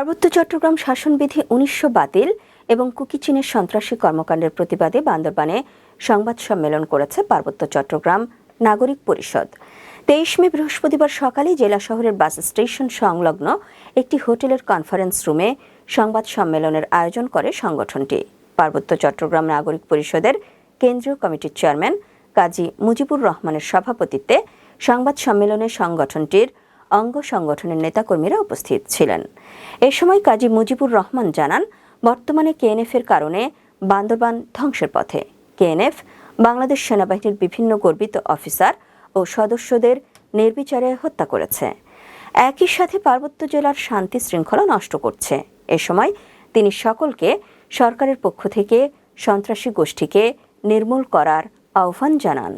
পার্বত্য চট্টগ্রাম শাসনবিধি ১৯০০ বাতিল এবং কুকিচিনের সন্ত্রাসী কর্মকাণ্ডের প্রতিবাদে বান্দরবানে সংবাদ সম্মেলন করেছে পার্বত্য চট্টগ্রাম নাগরিক পরিষদ। ২৩ মে বৃহস্পতিবার সকালে জেলা শহরের বাস স্টেশন সংলগ্ন একটি হোটেলের কনফারেন্স রুমে সংবাদ সম্মেলনের আয়োজন করে সংগঠনটি। পার্বত্য চট্টগ্রাম নাগরিক পরিষদের কেন্দ্রীয় কমিটির চেয়ারম্যান কাজী মুজিবুর রহমানের সভাপতিত্বে সংবাদ সম্মেলনে সংগঠনটির অঙ্গ সংগঠনের নেতাকর্মীরা উপস্থিত ছিলেন। এ সময় কাজী মুজিবুর রহমান জানান, বর্তমানে কেএনএফ-এর কারণে বান্দরবান ধ্বংসের পথে। কেএনএফ বাংলাদেশ সেনাবাহিনীর বিভিন্ন গর্বিত অফিসার ও সদস্যদের নির্বিচারে হত্যা করেছে, একই সাথে পার্বত্য জেলার শান্তি শৃঙ্খলা নষ্ট করছে। এ সময় তিনি সকলকে সরকারের পক্ষ থেকে সন্ত্রাসী গোষ্ঠীকে নির্মূল করার আহ্বান জানান।